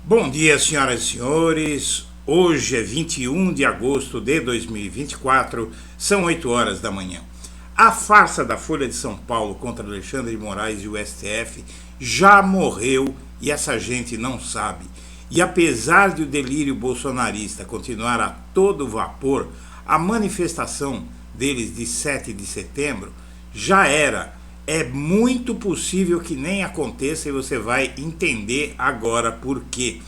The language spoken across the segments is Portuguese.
Bom dia, senhoras e senhores. Hoje é 21 de agosto de 2024, são 8 horas da manhã. A farsa da Folha de São Paulo contra Alexandre de Moraes e o STF já morreu e essa gente não sabe. E apesar de o delírio bolsonarista continuar a todo vapor, a manifestação deles de 7 de setembro já era. É muito possível que nem aconteça e você vai entender agora por quê.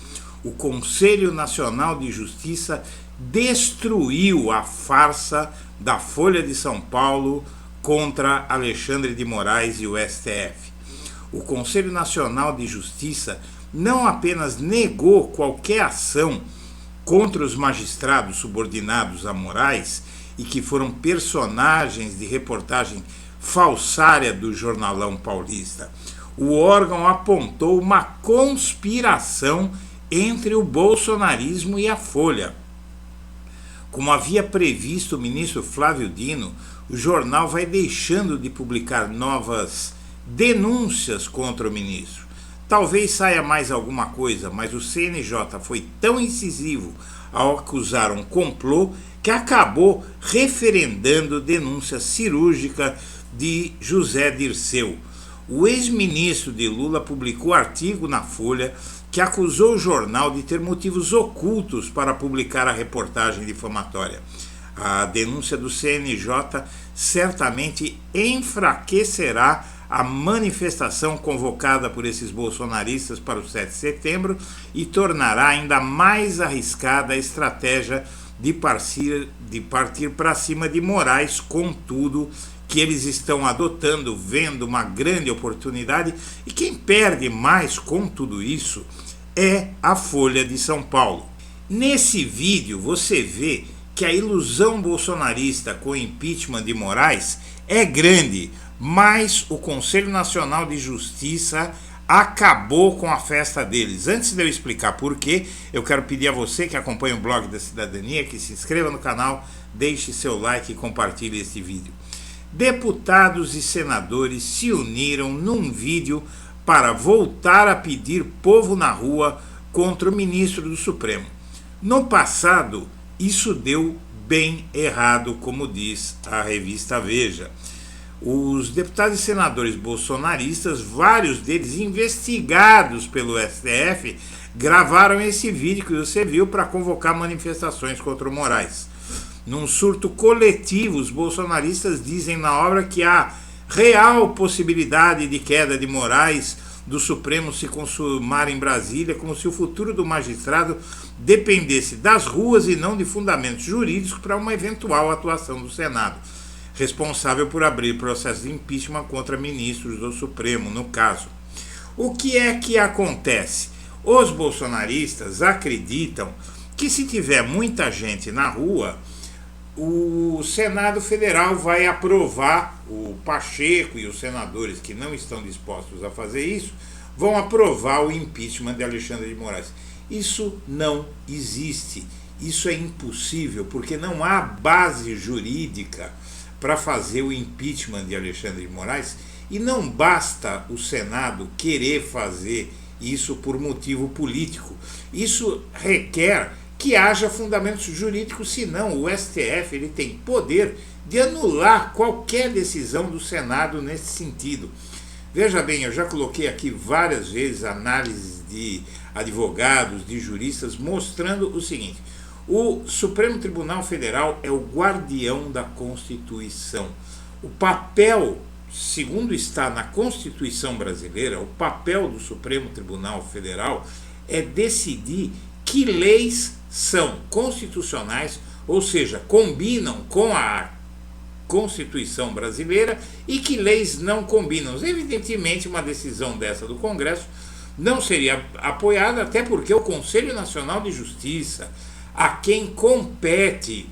O Conselho Nacional de Justiça destruiu a farsa da Folha de São Paulo contra Alexandre de Moraes e o STF. O Conselho Nacional de Justiça não apenas negou qualquer ação contra os magistrados subordinados a Moraes e que foram personagens de reportagem falsária do Jornalão Paulista. O órgão apontou uma conspiração entre o bolsonarismo e a Folha. Como havia previsto o ministro Flávio Dino, o jornal vai deixando de publicar novas denúncias contra o ministro. Talvez saia mais alguma coisa, mas o CNJ foi tão incisivo ao acusar um complô que acabou referendando denúncia cirúrgica de José Dirceu. O ex-ministro de Lula publicou artigo na Folha que acusou o jornal de ter motivos ocultos para publicar a reportagem difamatória. A denúncia do CNJ certamente enfraquecerá a manifestação convocada por esses bolsonaristas para o 7 de setembro e tornará ainda mais arriscada a estratégia de partir para cima de Moraes com tudo que eles estão adotando, vendo uma grande oportunidade, e quem perde mais com tudo isso é a Folha de São Paulo. Nesse vídeo você vê que a ilusão bolsonarista com o impeachment de Moraes é grande, mas o Conselho Nacional de Justiça acabou com a festa deles. Antes de eu explicar por quê, eu quero pedir a você que acompanha o Blog da Cidadania, que se inscreva no canal, deixe seu like e compartilhe este vídeo. Deputados e senadores se uniram num vídeo para voltar a pedir povo na rua contra o ministro do Supremo. No passado, isso deu bem errado, como diz a revista Veja. Os deputados e senadores bolsonaristas, vários deles investigados pelo STF, gravaram esse vídeo que você viu para convocar manifestações contra o Moraes. Num surto coletivo, os bolsonaristas dizem na obra que há real possibilidade de queda de Moraes do Supremo se consumar em Brasília, como se o futuro do magistrado dependesse das ruas e não de fundamentos jurídicos para uma eventual atuação do Senado, responsável por abrir processo de impeachment contra ministros do Supremo, no caso. O que é que acontece? Os bolsonaristas acreditam que se tiver muita gente na rua, o Senado Federal vai aprovar, o Pacheco e os senadores que não estão dispostos a fazer isso, vão aprovar o impeachment de Alexandre de Moraes. Isso não existe, isso é impossível, porque não há base jurídica para fazer o impeachment de Alexandre de Moraes, e não basta o Senado querer fazer isso por motivo político. Isso requer que haja fundamentos jurídicos, senão o STF ele tem poder de anular qualquer decisão do Senado nesse sentido. Veja bem, eu já coloquei aqui várias vezes análises de advogados, de juristas, mostrando o seguinte: o Supremo Tribunal Federal é o guardião da Constituição. O papel, segundo está na Constituição brasileira, o papel do Supremo Tribunal Federal é decidir que leis são constitucionais, ou seja, combinam com a Constituição brasileira, e que leis não combinam. Evidentemente, uma decisão dessa do Congresso não seria apoiada, até porque o Conselho Nacional de Justiça, a quem compete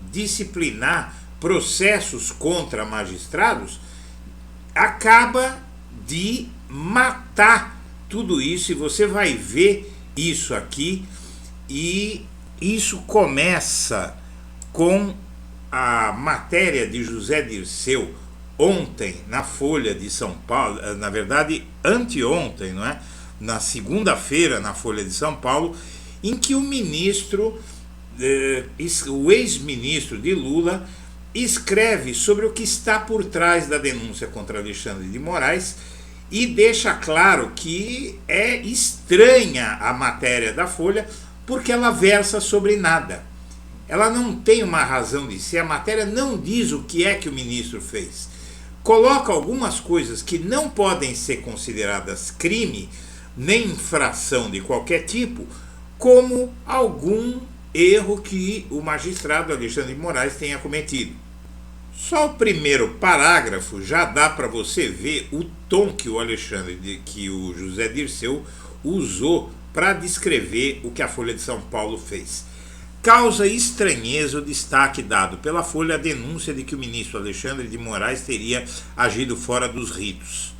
disciplinar processos contra magistrados, acaba de matar tudo isso, e você vai ver isso aqui, e isso começa com a matéria de José Dirceu ontem na Folha de São Paulo, na verdade anteontem, não é? na segunda-feira, na Folha de São Paulo, em que o ministro, o ex-ministro de Lula, escreve sobre o que está por trás da denúncia contra Alexandre de Moraes e deixa claro que é estranha a matéria da Folha porque ela versa sobre nada. Ela não tem uma razão de ser, a matéria não diz o que é que o ministro fez. Coloca algumas coisas que não podem ser consideradas crime, nem infração de qualquer tipo, como algum erro que o magistrado Alexandre de Moraes tenha cometido. Só o primeiro parágrafo já dá para você ver o tom que o José Dirceu usou para descrever o que a Folha de São Paulo fez. Causa estranheza o destaque dado pela Folha à denúncia de que o ministro Alexandre de Moraes teria agido fora dos ritos.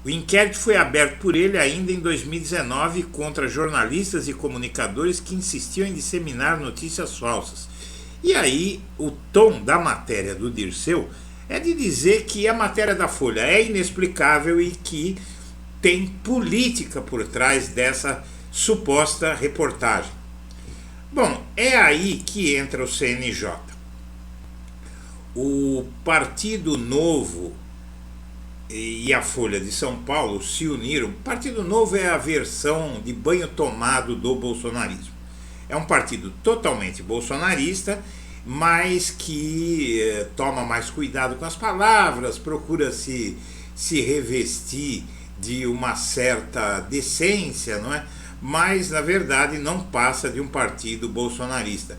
O inquérito foi aberto por ele ainda em 2019 contra jornalistas e comunicadores que insistiam em disseminar notícias falsas. E aí, o tom da matéria do Dirceu é de dizer que a matéria da Folha é inexplicável e que tem política por trás dessa suposta reportagem. Bom, é aí que entra o CNJ. O Partido Novo e a Folha de São Paulo se uniram. O Partido Novo é a versão de banho tomado do bolsonarismo. É um partido totalmente bolsonarista, mas que toma mais cuidado com as palavras, procura se revestir de uma certa decência, não é? Mas, na verdade, não passa de um partido bolsonarista.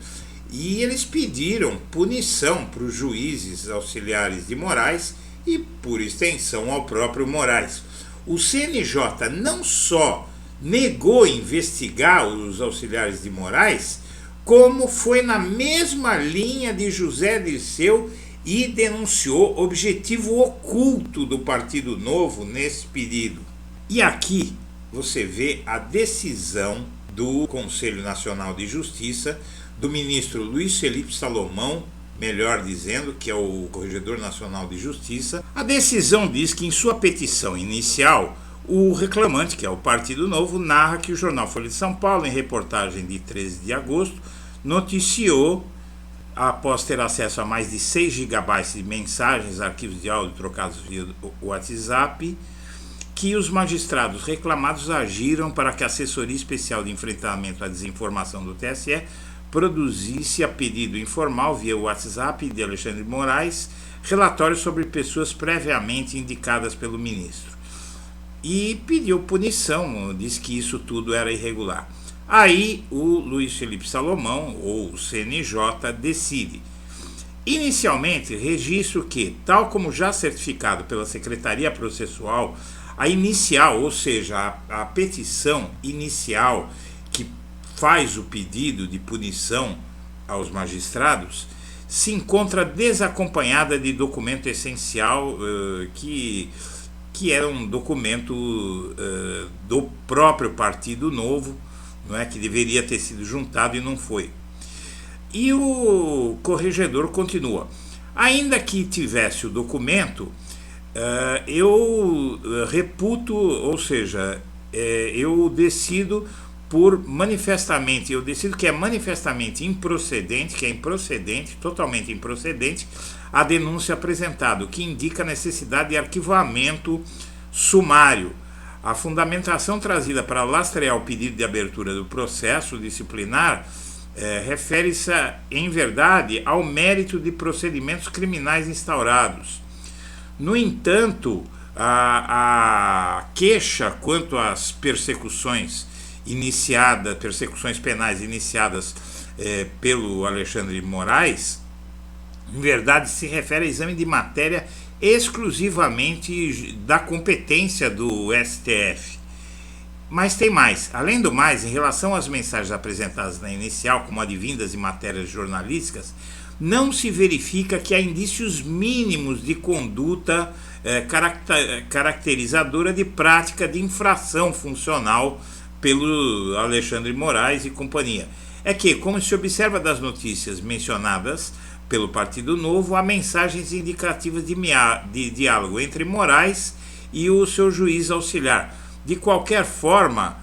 E eles pediram punição para os juízes auxiliares de Moraes e, por extensão, ao próprio Moraes. O CNJ não só negou investigar os auxiliares de Moraes, como foi na mesma linha de José Dirceu e denunciou objetivo oculto do Partido Novo nesse pedido. E aqui você vê a decisão do Conselho Nacional de Justiça, do ministro Luiz Felipe Salomão, melhor dizendo, que é o Corregedor Nacional de Justiça. A decisão diz que em sua petição inicial, o reclamante, que é o Partido Novo, narra que o jornal Folha de São Paulo, em reportagem de 13 de agosto, noticiou, após ter acesso a mais de 6 gigabytes de mensagens, arquivos de áudio trocados via WhatsApp, que os magistrados reclamados agiram para que a Assessoria Especial de Enfrentamento à Desinformação do TSE produzisse a pedido informal via WhatsApp de Alexandre de Moraes relatórios sobre pessoas previamente indicadas pelo ministro. E pediu punição, disse que isso tudo era irregular. Aí o Luiz Felipe Salomão, ou CNJ, decide. Inicialmente, registro que, tal como já certificado pela Secretaria Processual, a inicial, ou seja, a petição inicial que faz o pedido de punição aos magistrados, se encontra desacompanhada de documento essencial que era um documento do próprio Partido Novo, não é, que deveria ter sido juntado e não foi. E o corregedor continua. Ainda que tivesse o documento, eu reputo, ou seja, eu decido que é manifestamente improcedente, totalmente improcedente, a denúncia apresentada, o que indica a necessidade de arquivamento sumário. A fundamentação trazida para lastrear o pedido de abertura do processo disciplinar refere-se, em verdade, ao mérito de procedimentos criminais instaurados. No entanto, a queixa quanto às persecuções penais iniciadas pelo Alexandre de Moraes, em verdade se refere a exame de matéria exclusivamente da competência do STF. Mas tem mais. Além do mais, em relação às mensagens apresentadas na inicial, como advindas de matérias jornalísticas, não se verifica que há indícios mínimos de conduta caracterizadora de prática de infração funcional pelo Alexandre Moraes e companhia. É que, como se observa das notícias mencionadas pelo Partido Novo, há mensagens indicativas de diálogo entre Moraes e o seu juiz auxiliar. De qualquer forma,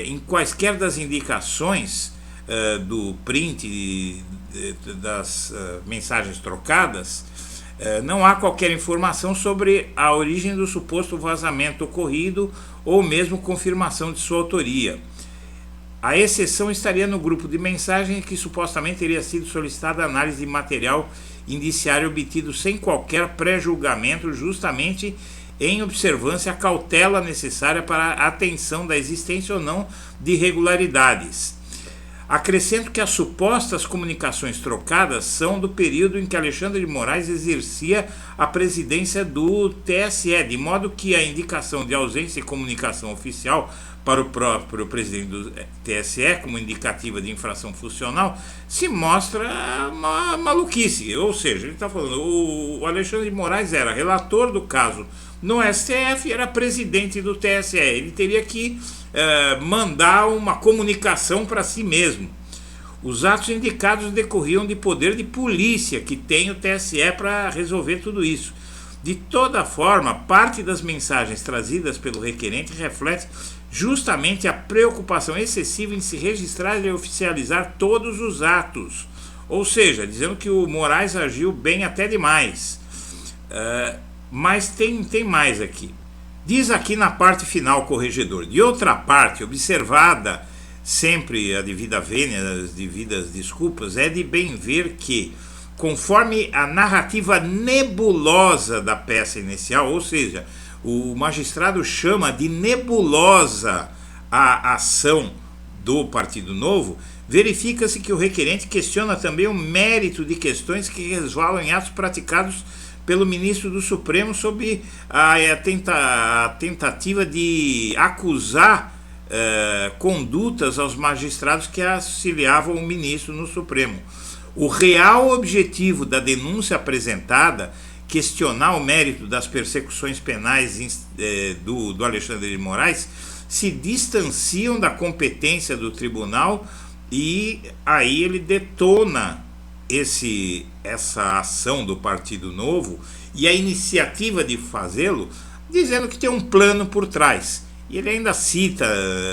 em quaisquer das indicações do print das mensagens trocadas, não há qualquer informação sobre a origem do suposto vazamento ocorrido ou mesmo confirmação de sua autoria. A exceção estaria no grupo de mensagem que supostamente teria sido solicitada análise de material indiciário obtido sem qualquer pré-julgamento, justamente em observância à cautela necessária para a atenção da existência ou não de irregularidades. Acrescento que as supostas comunicações trocadas são do período em que Alexandre de Moraes exercia a presidência do TSE, de modo que a indicação de ausência de comunicação oficial para o próprio presidente do TSE, como indicativa de infração funcional, se mostra uma maluquice. Ou seja, ele está falando, o Alexandre de Moraes era relator do caso no STF, era presidente do TSE, ele teria que mandar uma comunicação para si mesmo. Os atos indicados decorriam de poder de polícia que tem o TSE para resolver tudo isso. De toda forma, parte das mensagens trazidas pelo requerente reflete justamente a preocupação excessiva em se registrar e oficializar todos os atos, ou seja, dizendo que o Moraes agiu bem até demais. Mas tem mais aqui. Diz aqui na parte final o corregedor: de outra parte, observada sempre a devida vênia, as devidas desculpas, é de bem ver que, conforme a narrativa nebulosa da peça inicial, ou seja, o magistrado chama de nebulosa a ação do Partido Novo, verifica-se que o requerente questiona também o mérito de questões que resvalam em atos praticados pelo ministro do Supremo sob a tentativa de acusar condutas aos magistrados que auxiliavam o ministro no Supremo. O real objetivo da denúncia apresentada, questionar o mérito das persecuções penais do Alexandre de Moraes, se distanciam da competência do tribunal, e aí ele detona essa ação do Partido Novo e a iniciativa de fazê-lo, dizendo que tem um plano por trás. E ele ainda cita,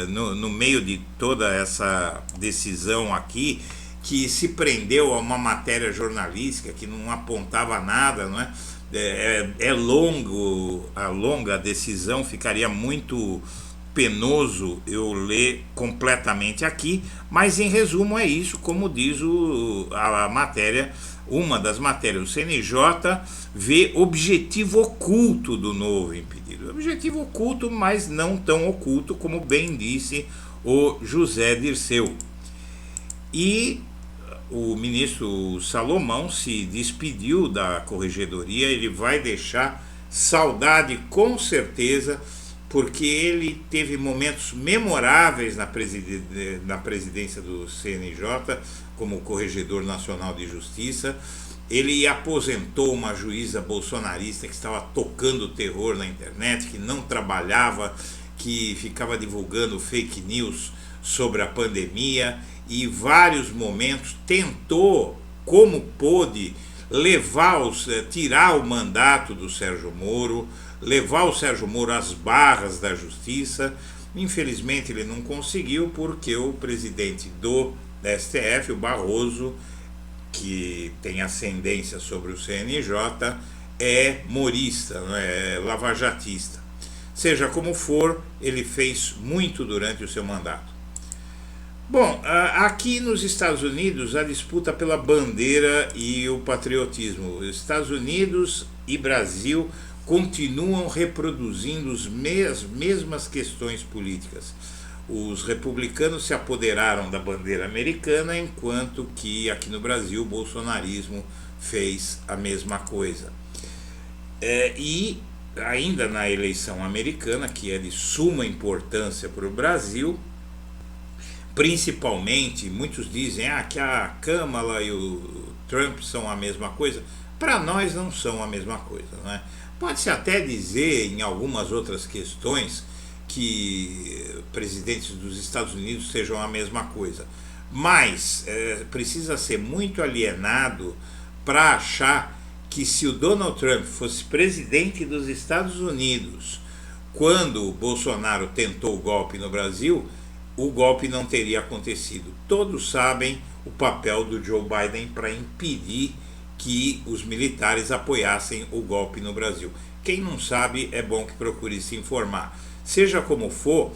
no meio de toda essa decisão aqui, que se prendeu a uma matéria jornalística que não apontava nada, não é? A longa decisão, ficaria muito penoso eu ler completamente aqui, mas em resumo é isso, como diz a matéria, uma das matérias. O CNJ vê objetivo oculto do novo impedido. Objetivo oculto, mas não tão oculto, como bem disse o José Dirceu. E o ministro Salomão se despediu da corregedoria. Ele vai deixar saudade com certeza, porque ele teve momentos memoráveis na presidência do CNJ, como Corregedor Nacional de Justiça. Ele aposentou uma juíza bolsonarista que estava tocando terror na internet, que não trabalhava, que ficava divulgando fake news sobre a pandemia, e em vários momentos tentou, como pôde, tirar o mandato do Sérgio Moro, levar o Sérgio Moro às barras da justiça. Infelizmente ele não conseguiu, porque o presidente do STF, o Barroso, que tem ascendência sobre o CNJ, é morista, não é lavajatista. Seja como for, ele fez muito durante o seu mandato. Bom, aqui nos Estados Unidos, a disputa pela bandeira e o patriotismo. Estados Unidos e Brasil continuam reproduzindo as mesmas questões políticas. Os republicanos se apoderaram da bandeira americana, enquanto que aqui no Brasil o bolsonarismo fez a mesma coisa. E ainda na eleição americana, que é de suma importância para o Brasil, principalmente, muitos dizem que a Câmara e o Trump são a mesma coisa. Para nós não são a mesma coisa, não é? Pode-se até dizer, em algumas outras questões, que presidentes dos Estados Unidos sejam a mesma coisa, mas precisa ser muito alienado para achar que, se o Donald Trump fosse presidente dos Estados Unidos quando o Bolsonaro tentou o golpe no Brasil, o golpe não teria acontecido. Todos sabem o papel do Joe Biden para impedir que os militares apoiassem o golpe no Brasil. Quem não sabe, é bom que procure se informar. Seja como for,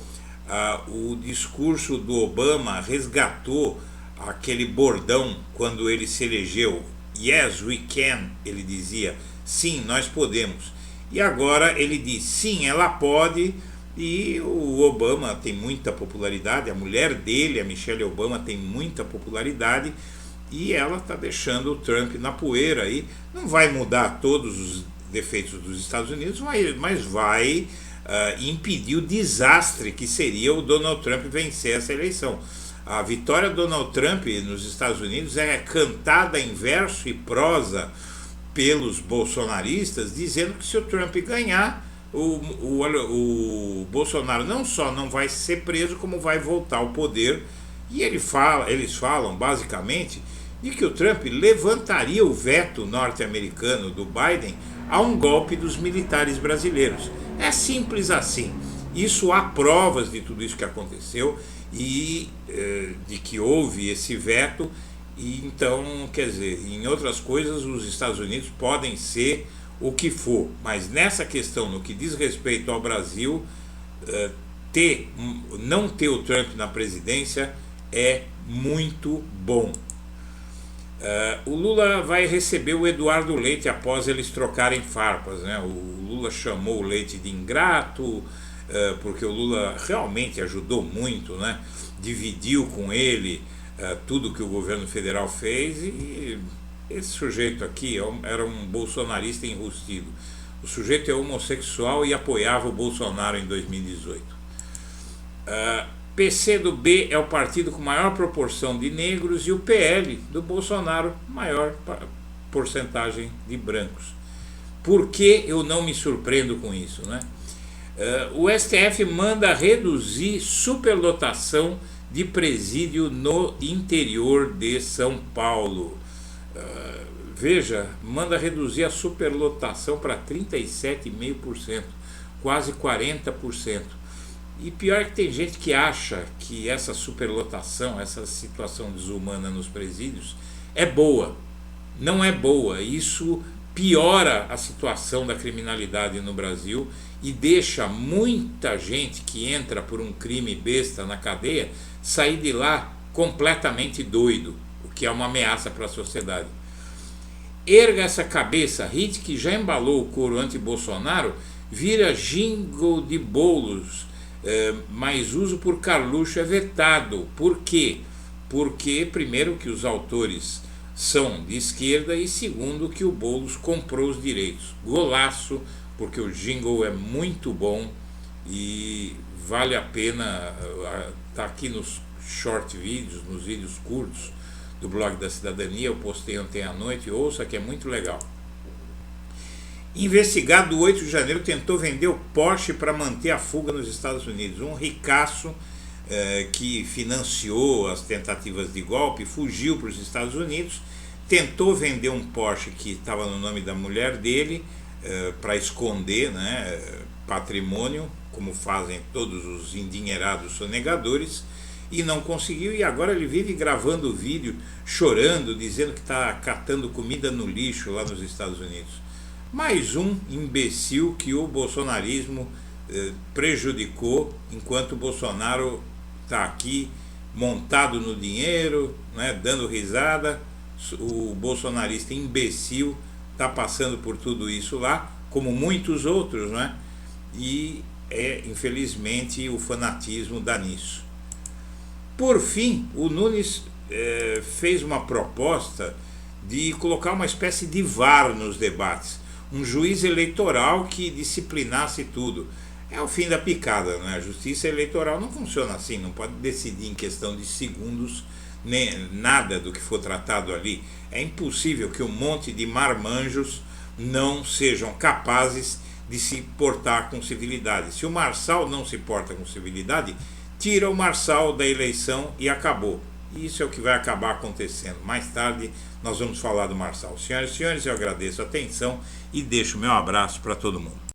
o discurso do Obama resgatou aquele bordão quando ele se elegeu. Yes, we can, ele dizia. Sim, nós podemos. E agora ele diz, sim, ela pode. E o Obama tem muita popularidade, a mulher dele, a Michelle Obama, tem muita popularidade, e ela está deixando o Trump na poeira aí. Não vai mudar todos os defeitos dos Estados Unidos, mas vai impedir o desastre que seria o Donald Trump vencer essa eleição. A vitória do Donald Trump nos Estados Unidos é cantada em verso e prosa pelos bolsonaristas, dizendo que se o Trump ganhar, o Bolsonaro não só não vai ser preso, como vai voltar ao poder. E eles falam basicamente de que o Trump levantaria o veto norte-americano do Biden a um golpe dos militares brasileiros. É simples assim. Isso há provas de tudo isso que aconteceu e de que houve esse veto. E então, quer dizer, em outras coisas, os Estados Unidos podem ser o que for, mas nessa questão, no que diz respeito ao Brasil, não ter o Trump na presidência é muito bom. O Lula vai receber o Eduardo Leite após eles trocarem farpas, né? O Lula chamou o Leite de ingrato, porque o Lula realmente ajudou muito, né? Dividiu com ele tudo que o governo federal fez, e esse sujeito aqui era um bolsonarista enrustido. O sujeito é homossexual e apoiava o Bolsonaro em 2018. PCdoB é o partido com maior proporção de negros e o PL do Bolsonaro, maior porcentagem de brancos. Por que eu não me surpreendo com isso, né? O STF manda reduzir superlotação de presídio no interior de São Paulo. Veja, manda reduzir a superlotação para 37,5%, quase 40%. E pior que tem gente que acha que essa superlotação, essa situação desumana nos presídios é boa. Não é boa. Isso piora a situação da criminalidade no Brasil e deixa muita gente que entra por um crime besta na cadeia sair de lá completamente doido, o que é uma ameaça para a sociedade. Erga essa cabeça, hit que já embalou o coro anti-Bolsonaro, vira jingle de bolos, mas uso por Carluxo é vetado. Por quê? Porque, primeiro, que os autores são de esquerda, e segundo, que o Boulos comprou os direitos. Golaço, porque o jingle é muito bom e vale a pena. Tá aqui nos short vídeos, nos vídeos curtos do blog da Cidadania, eu postei ontem à noite, ouça que é muito legal. Investigado do 8 de janeiro tentou vender o Porsche para manter a fuga nos Estados Unidos. Um ricaço que financiou as tentativas de golpe fugiu para os Estados Unidos, tentou vender um Porsche que estava no nome da mulher dele para esconder, né, patrimônio, como fazem todos os endinheirados sonegadores, e não conseguiu, e agora ele vive gravando vídeo, chorando, dizendo que está catando comida no lixo lá nos Estados Unidos. Mais um imbecil que o bolsonarismo prejudicou, enquanto o Bolsonaro está aqui montado no dinheiro, né, dando risada. O bolsonarista imbecil está passando por tudo isso lá, como muitos outros, né? E infelizmente o fanatismo dá nisso. Por fim, o Nunes fez uma proposta de colocar uma espécie de VAR nos debates, um juiz eleitoral que disciplinasse tudo. É o fim da picada, né? A justiça eleitoral não funciona assim, não pode decidir em questão de segundos nem nada do que for tratado ali. É impossível que um monte de marmanjos não sejam capazes de se portar com civilidade. Se o Marçal não se porta com civilidade, tira o Marçal da eleição e acabou. Isso é o que vai acabar acontecendo. Mais tarde nós vamos falar do Marçal. Senhoras e senhores, eu agradeço a atenção e deixo o meu abraço para todo mundo.